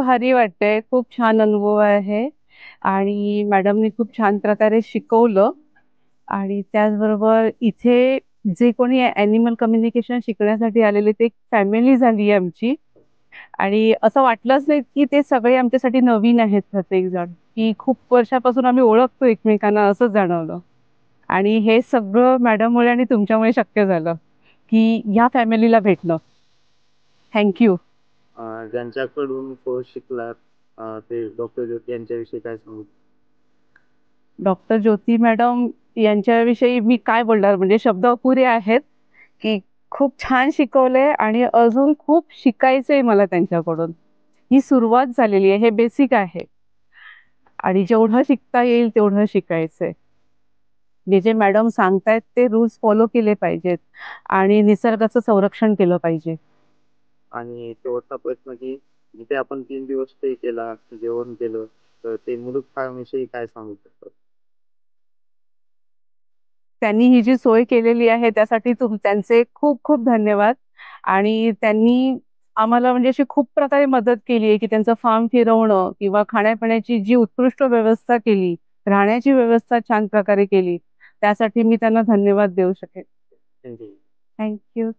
भारी वाटतंय. खूप छान अनुभव आहे आणि मॅडमनी खूप छान प्रकारे शिकवलं आणि त्याचबरोबर इथे जे कोणी ॲनिमल कम्युनिकेशन शिकण्यासाठी आलेले ते एक फॅमिली झाली आहे आमची आणि असं वाटलंच नाही, की ते सगळे आमच्यासाठी नवीन आहेत प्रत्येकजण, की खूप वर्षापासून आम्ही ओळखतो एकमेकांना असं जाणवलं. आणि हे सगळं मॅडममुळे आणि तुमच्यामुळे शक्य झालं, की या फॅमिलीला भेटणं. Thank you. ज्यांच्याकडून कोर्स शिकलात ते डॉक्टर ज्योती यांच्याविषयी काय सांगू? डॉक्टर ज्योती मॅडम यांच्याविषयी मी काय बोलणार म्हणजे शब्द अपुरे आहेत, की खूप छान शिकवले आणि अजून खूप शिकायचंय मला त्यांच्याकडून. ही सुरुवात झालेली आहे, हे बेसिक आहे आणि जेवढं शिकता येईल तेवढं शिकायचंय. जे मॅडम सांगतायत ते रूल्स फॉलो केले पाहिजेत आणि निसर्गाचं संरक्षण केलं पाहिजे. आणि शेवटचा प्रश्न की जिथे आपण 3 दिवस स्टे केला, जेवण केलं, तर ते मुलुख फार्मविषयी काय सांगू शकतो? त्यांनी ही जी सोय केलेली आहे त्यासाठी त्यांचे खूप खूप धन्यवाद आणि त्यांनी आम्हाला म्हणजे अशी खूप प्रकारे मदत केली आहे, की त्यांचं फार्म फिरवणं किंवा खाण्यापिण्याची जी उत्कृष्ट व्यवस्था केली, राहण्याची व्यवस्था छान प्रकारे केली, त्यासाठी मी त्यांना धन्यवाद देऊ शकेन. थँक्यू. Thank you.